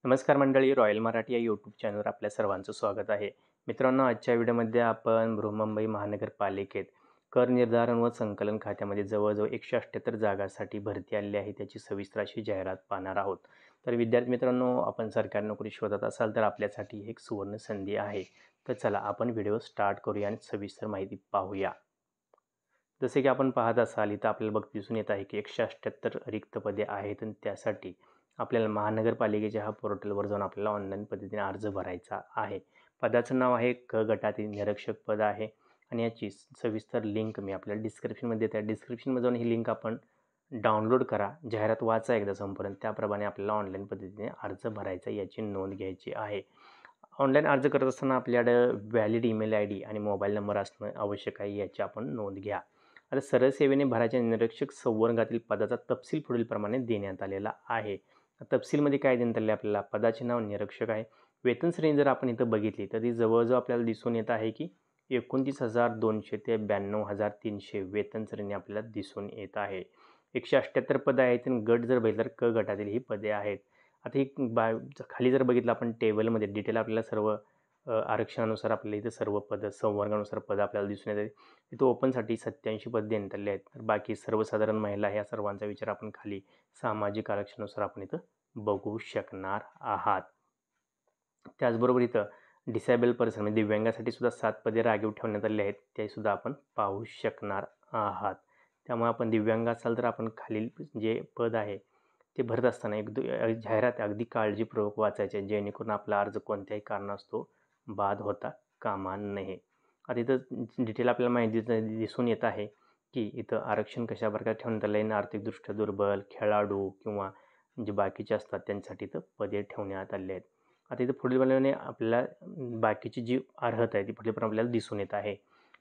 नमस्कार मंडळी, रॉयल मराठी या यूट्यूब चॅनलवर आपल्या सर्वांचं स्वागत आहे. मित्रांनो, आजच्या व्हिडिओमध्ये आपण बृहन्मुंबई महानगरपालिकेत कर निर्धारण व संकलन खात्यामध्ये जवळजवळ 178 जागांसाठी भरती आलेली आहे, त्याची सविस्तर अशी जाहिरात पाहणार आहोत. तर विद्यार्थी मित्रांनो, आपण सरकारी नोकरी शोधत असाल तर आपल्यासाठी एक सुवर्ण संधी आहे. तर चला आपण व्हिडिओ स्टार्ट करूया आणि सविस्तर माहिती पाहूया. जसे की आपण पाहत असाल, इथं आपल्याला दिसून येत आहे की 178 रिक्त पदे आहेत आणि त्यासाठी आपल्याला महानगरपालिकेच्या ह्या पोर्टलवर जाऊन आपल्याला ऑनलाईन पद्धतीने अर्ज भरायचा आहे. पदाचं नाव आहे क गटातील निरीक्षक पद आहे आणि याची सविस्तर लिंक मी आपल्याला डिस्क्रिप्शनमध्ये देत आहे. डिस्क्रिप्शनमध्ये जाऊन ही लिंक आपण डाउनलोड करा, जाहिरात वाचा एकदा संपूर्ण. त्याप्रमाणे आपल्याला ऑनलाईन पद्धतीने अर्ज भरायचा, याची नोंद घ्यायची आहे. ऑनलाईन अर्ज करत असताना आपल्याकडं व्हॅलिड ईमेल आय डी आणि मोबाईल नंबर असणं आवश्यक आहे, याची आपण नोंद घ्या. आता सरळ सेवेने भरायच्या निरीक्षक संवर्गातील पदाचा तपशील पुढीलप्रमाणे देण्यात आलेला आहे. तपशीलमध्ये काय देण्यात आले आपल्याला? पदाचे नाव निरीक्षक आहे. वेतन श्रेणी जर आपण इथं बघितली तर ती जवळजवळ आपल्याला दिसून येत आहे की 29,200 ते 92,300 वेतन श्रेणी आपल्याला दिसून येत आहे. 178 पदं आहेत आणि गट जर बघितलं तर क गटातील ही पदे आहेत. आता ही खाली जर बघितलं आपण टेबलमध्ये डिटेल आपल्याला सर्व आरक्षणानुसार आपल्याला इथं सर्व पदं संवर्गानुसार पदं आपल्याला दिसून येते. इथं ओपनसाठी 87 पद देण्यात आले आहेत. तर बाकी सर्वसाधारण महिला ह्या सर्वांचा विचार आपण खाली सामाजिक आरक्षणानुसार आपण इथं बघू शकणार आहात. त्याचबरोबर इथं डिसेबल पर्सन म्हणजे दिव्यांगासाठी सुद्धा 7 पदे राखीव ठेवण्यात आले आहेत, ते सुद्धा आपण पाहू शकणार आहात. त्यामुळे आपण दिव्यांग असाल तर आपण खालील जे पद आहे ते भरत असताना जाहिरात अगदी काळजीपूर्वक वाचायचे, जेणेकरून आपला अर्ज कोणत्याही कारणास्तव बाद होता कामा नये. आता इथं डिटेल आपल्याला माहिती दिसून येत आहे की इथं आरक्षण कशा प्रकारे ठेवण्यात आलं आहे. आर्थिकदृष्ट्या दुर्बल, खेळाडू किंवा जे बाकीचे असतात त्यांच्यासाठी इथं पदे ठेवण्यात आले आहेत. आता इथं पुढील आपल्याला बाकीची जी अर्हता आहे ती पुढीलप्रमाणे आपल्याला दिसून येत आहे.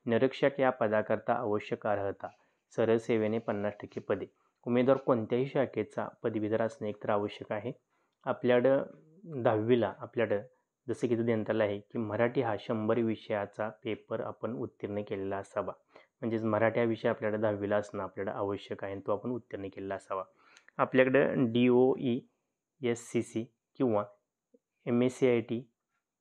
निरीक्षक या पदाकरता आवश्यक अर्हता: सरळ सेवेने 50% पदे. उमेदवार कोणत्याही शाखेचा पदवीधर असणे एकतर आवश्यक आहे. आपल्याकडं 10वीला आपल्याकडं जसं की इथं देण्यात आलं आहे की मराठी हा 100 विषयाचा पेपर आपण उत्तीर्ण केलेला असावा. म्हणजेच मराठी हा विषय आपल्याकडं 10वीला असणं आपल्याकडं आवश्यक आहे आणि तो आपण उत्तीर्ण केलेला असावा. आपल्याकडं DOE, SCC किंवा MSCIT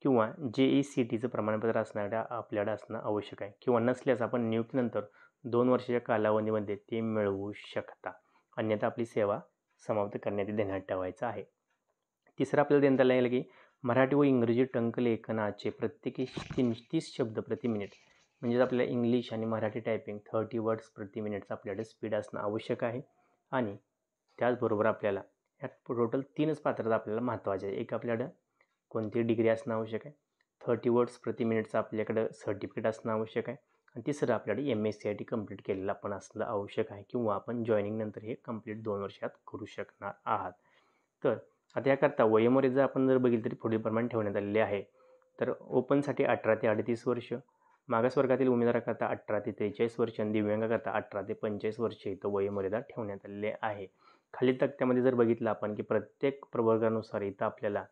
किंवा JECTचं प्रमाणपत्र आपल्याकडं असणं आवश्यक आहे, किंवा नसल्यास आपण नियुक्तीनंतर 2 वर्षाच्या कालावधीमध्ये ते मिळवू शकता. अन्यथा आपली सेवा समाप्त करण्यात देण्यात ठेवायचं आहे. तिसरं आपल्याला देण्यात आलं आहे की मराठी व इंग्रजी टंकलेखनाचे प्रत्येकी 30 शब्द प्रति मिनिट, म्हणजेच आपल्या इंग्लिश आणि मराठी टायपिंग 30 वर्ड्स प्रति मिनिटचं आपल्याकडे स्पीड असणं आवश्यक आहे. आणि त्याचबरोबर आपल्याला ह्या टोटल 3च पात्रता आपल्याला महत्त्वाच्या आहे. एक आपल्याकडं कोणती डिग्री असणं आवश्यक आहे, 30 वर्ड्स प्रति मिनिटचं आपल्याकडं सर्टिफिकेट असणं आवश्यक आहे, आणि तिसरं आपल्याकडे MSCIT कंप्लीट केलेलं आपण असणं आवश्यक आहे, किंवा आपण जॉईनिंगनंतर हे कंप्लीट 2 वर्षात करू शकणार आहात. तर आता याकरता वयोमर्यादा आपण जर बघितली तरी पुढीलप्रमाणे ठेवण्यात आलेली आहे. तर ओपनसाठी 18 ते 38 वर्ष, मागासवर्गातील उमेदवाराकरता 18 ते 43 वर्ष आणि दिव्यांगाकरता 18 ते 45 वर्ष इथं वयोमर्यादा ठेवण्यात आलेली आहे. खालील तक्त्यामध्ये जर बघितलं आपण की प्रत्येक प्रवर्गानुसार इथं आपल्याला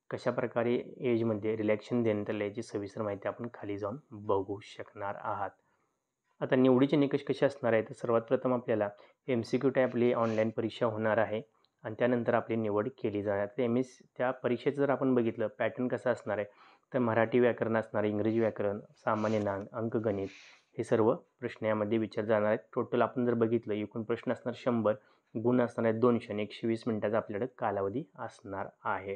कशा प्रकारे एजमध्ये रिलॅक्शन देण्यात आले याची सविस्तर माहिती आपण खाली जाऊन बघू शकणार आहात. आता निवडीचे निकष कसे असणार आहेत? तर सर्वात प्रथम आपल्याला MCQ टाईप आपली ऑनलाईन परीक्षा होणार आहे आणि त्यानंतर आपली निवड केली जाणार. तर त्या परीक्षेचं जर आपण बघितलं पॅटर्न कसं असणार आहे, तर मराठी व्याकरण असणार, इंग्रजी व्याकरण, सामान्य ज्ञान, अंकगणित हे सर्व प्रश्न यामध्ये विचारले जाणार आहेत. टोटल आपण जर बघितलं एकूण प्रश्न असणार 100, गुण असणार आहेत 200 आणि 120 मिनिटाचा आपल्याकडे कालावधी असणार आहे.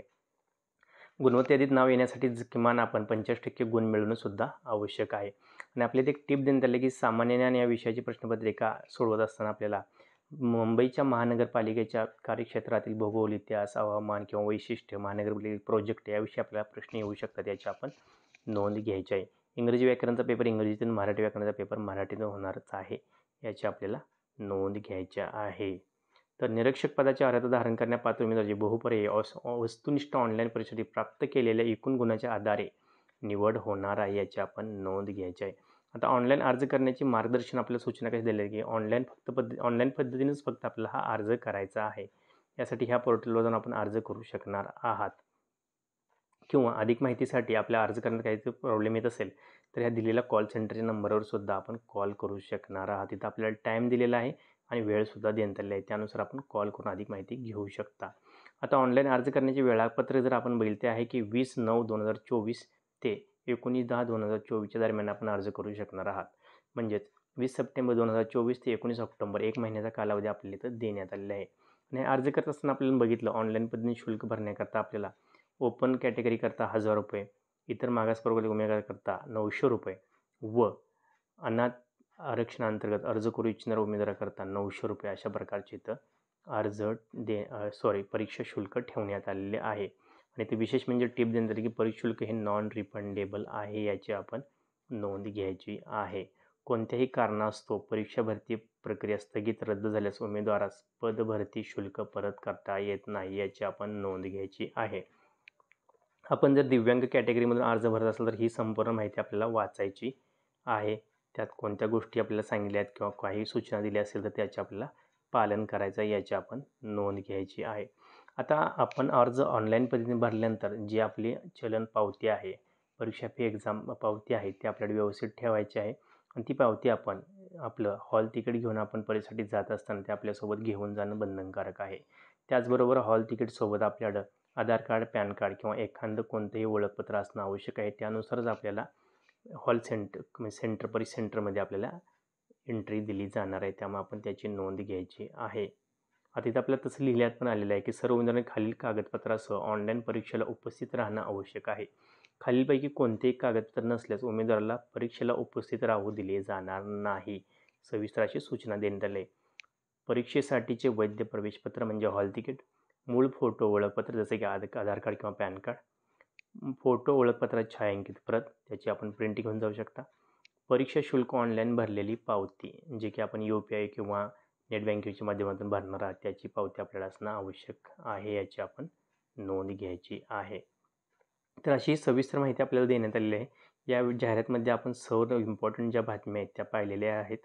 गुणवत्ता यादीत नाव येण्यासाठी किमान आपण 50% गुण मिळवणं सुद्धा आवश्यक आहे. आणि आपल्याला एक टिप देण्यात आली की सामान्य ज्ञान या विषयाची प्रश्नपत्रिका सोडवत असताना आपल्याला मुंबईच्या महानगरपालिकेच्या कार्यक्षेत्रातील भूगोल, इतिहास, हवामान किंवा वैशिष्ट्य, महानगरपालिका प्रोजेक्ट याविषयी आपल्याला प्रश्न येऊ शकतात, याची आपण नोंद घ्यायची आहे. इंग्रजी व्याकरणचा पेपर इंग्रजीतून, मराठी व्याकरणाचा पेपर मराठीतून होणारच आहे, याची आपल्याला नोंद घ्यायची आहे. तर निरीक्षक पदाची अर्हता धारण करण्यापात्र उमेदवाराची बहुपर्यायी वस्तुनिष्ठ ऑनलाईन परीक्षेसाठी प्राप्त केलेल्या एकूण गुणाच्या आधारे निवड होणार आहे, याची आपण नोंद घ्यायची आहे. आता ऑनलाईन अर्ज करण्याची मार्गदर्शन आपल्याला सूचना कशी दिली आहे की ऑनलाईन पद्धतीनेच फक्त आपल्याला हा अर्ज करायचा आहे. यासाठी ह्या पोर्टलवर जाऊन आपण अर्ज करू शकणार आहात, किंवा अधिक माहितीसाठी आपल्या अर्ज करण्यात काही प्रॉब्लेम येत असेल तर ह्या दिलेल्या कॉल सेंटरच्या नंबरवर सुद्धा आपण कॉल करू शकणार आहात. तिथं आपल्याला टाईम दिलेला आहे आणि वेळसुद्धा देण्यात आलेला आहे, त्यानुसार आपण कॉल करून अधिक माहिती घेऊ शकता. आता ऑनलाईन अर्ज करण्याचे वेळापत्रक जर आपण बघितले आहे की 20/9/2024 ते 19/10/2024च्या दरम्यान आपण अर्ज करू शकणार आहात. म्हणजेच 20 सप्टेंबर 2024 ते 19 ऑक्टोबर 1 महिन्याचा कालावधी आपल्याला इथं देण्यात आलेला आहे. आणि अर्ज करत असताना आपल्याला बघितलं ऑनलाईन पद्धतीने शुल्क भरण्याकरता आपल्याला ओपन कॅटेगरीकरता ₹1000, इतर मागासप्रवर्गीय उमेदवाराकरता ₹900 व अनाथ आरक्षणाअंतर्गत अर्ज करू इच्छिणाऱ्या उमेदवाराकरता ₹900 अशा प्रकारचे इथं परीक्षा शुल्क ठेवण्यात आलेले आहे. आणि ते विशेष म्हणजे टिप देण्यात आली की परीक्षा शुल्क हे नॉन रिफंडेबल आहे, याची आपण नोंद घ्यायची आहे. कोणत्याही कारणास्तव परीक्षा भरती प्रक्रिया स्थगित रद्द झाल्यास उमेदवारास पदभरती शुल्क परत करता येत नाही, याची आपण नोंद घ्यायची आहे. आपण जर दिव्यांग कॅटेगरीमधून अर्ज भरत असेल तर ही संपूर्ण माहिती आपल्याला वाचायची आहे. त्यात कोणत्या गोष्टी आपल्याला सांगितल्या आहेत किंवा काही सूचना दिल्या असेल तर त्याचे आपल्याला पालन करायचं आहे, याची आपण नोंद घ्यायची आहे. आता आपण अर्ज ऑनलाईन पद्धतीने भरल्यानंतर जी आपली चलन पावती आहे, परीक्षा फी एक्झाम पावती आहे, ती आपल्याला व्यवस्थित ठेवायची आहे. आणि ती पावती आपण आपलं हॉल तिकीट घेऊन आपण परीक्षेसाठी जात असताना ते आपल्यासोबत घेऊन जाणं बंधनकारक आहे. त्याचबरोबर हॉल तिकीटसोबत आपल्याकडं आधार कार्ड, पॅन कार्ड किंवा एखादं कोणतंही ओळखपत्र असणं आवश्यक आहे. त्यानुसारच आपल्याला हॉल सेंटर परिसेंटरमध्ये आपल्याला एंट्री दिली जाणार आहे. त्यामुळे आपण त्याची नोंद घ्यायची आहे. आता इथं आपल्याला तसं लिहिण्यात पण आलेलं आहे की सर्व उमेदवारांनी खालील कागदपत्रासह ऑनलाईन परीक्षेला उपस्थित राहणं आवश्यक आहे. खालीलपैकी कोणतेही कागदपत्र नसल्यास उमेदवाराला परीक्षेला उपस्थित राहू दिले जाणार नाही. सविस्तर अशी सूचना देण्यात आली आहे. परीक्षेसाठीचे वैध प्रवेशपत्र म्हणजे हॉल तिकीट, मूळ फोटो ओळखपत्र जसे की आधार कार्ड किंवा पॅन कार्ड, फोटो ओळखपत्राची छायांकित प्रत, त्याची आपण प्रिंट घेऊन जाऊ शकता. परीक्षा शुल्क ऑनलाईन भरलेली पावती, जे की आपण UPI किंवा नेट बँकिंगच्या माध्यमातून भरणार आहात, त्याची पावती आपल्याला असणं आवश्यक आहे, याची आपण नोंद घ्यायची आहे. तर अशी सविस्तर माहिती आपल्याला देण्यात आलेली आहे. या जाहिरातीमध्ये आपण सर्व इम्पॉर्टंट ज्या बातम्या आहेत त्या पाहिलेल्या आहेत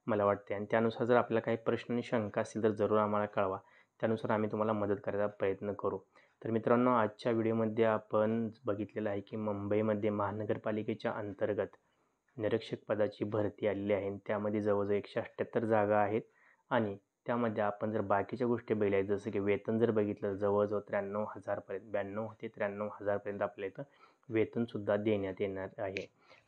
मला वाटते. आणि त्यानुसार जर आपल्याला काही प्रश्न आणि शंका असतील तर जरूर आम्हाला कळवा. त्यानुसार आम्ही तुम्हाला मदत करायचा प्रयत्न करू. तर मित्रांनो, आजच्या व्हिडिओमध्ये आपण बघितलेलं आहे की मुंबईमध्ये महानगरपालिकेच्या अंतर्गत निरीक्षक पदाची भरती आलेली आहे. त्यामध्ये जवळजवळ 178 जागा आहेत. आणि त्यामध्ये आपण जर बाकीच्या गोष्टी बघितल्या जसं की वेतन जर बघितलं जवळजवळ 93,000पर्यंत 92 ते 93,000पर्यंत आपल्या इथं वेतनसुद्धा देण्यात येणार आहे.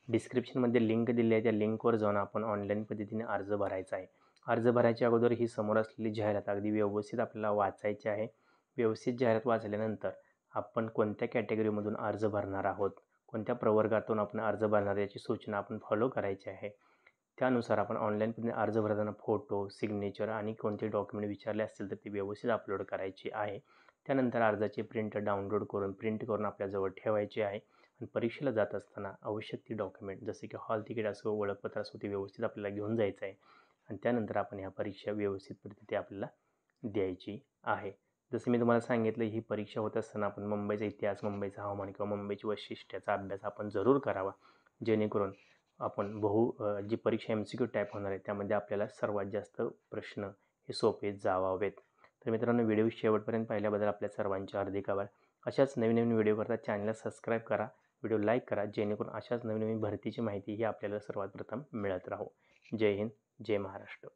डिस्क्रिप्शनमध्ये लिंक दिली आहे, त्या लिंकवर जाऊन आपण ऑनलाईन पद्धतीने अर्ज भरायचा आहे. अर्ज भरायच्या अगोदर ही समोर असलेली जाहिरात अगदी व्यवस्थित आपल्याला वाचायची आहे. व्यवस्थित जाहिरात वाचल्यानंतर आपण कोणत्या कॅटेगरीमधून अर्ज भरणार आहोत, कोणत्या प्रवर्गातून आपण अर्ज भरणार याची सूचना आपण फॉलो करायची आहे. त्यानुसार आपण ऑनलाईन पद्धतीने अर्ज भरताना फोटो, सिग्नेचर आणि कोणते डॉक्युमेंट विचारले असतील तर ते व्यवस्थित अपलोड करायची आहे. त्यानंतर अर्जाची प्रिंट डाउनलोड करून प्रिंट करून आपल्याजवळ ठेवायची आहे. आणि परीक्षेला जात असताना आवश्यक ती डॉक्युमेंट जसे की हॉल तिकीट असो, ओळखपत्र असो, ते व्यवस्थित आपल्याला घेऊन जायचं आहे. आणि त्यानंतर आपण ह्या परीक्षा व्यवस्थित पद्धतीने आपल्याला द्यायची आहे. जसं मी तुम्हाला सांगितलं, ही परीक्षा होत असताना आपण मुंबईचा इतिहास, मुंबईचं हवामान किंवा मुंबईची वैशिष्ट्याचा अभ्यास आपण जरूर करावा, जेणेकरून आपण जी परीक्षा MCQ टाईप होणार आहे त्यामध्ये आपल्याला सर्वात जास्त प्रश्न हे सोपे जावावेत. तर मित्रांनो, व्हिडिओ शेवटपर्यंत पाहिल्याबद्दल आपल्या सर्वांचे हार्दिक आभार. अशाच नवीन नवीन व्हिडिओ करता चॅनलला सबस्क्राईब करा, व्हिडिओ लाईक करा, जेणेकरून अशाच नवीन नवीन भरतीची माहिती ही आपल्याला सर्वात प्रथम मिळत राहू. जय हिंद, जय महाराष्ट्र.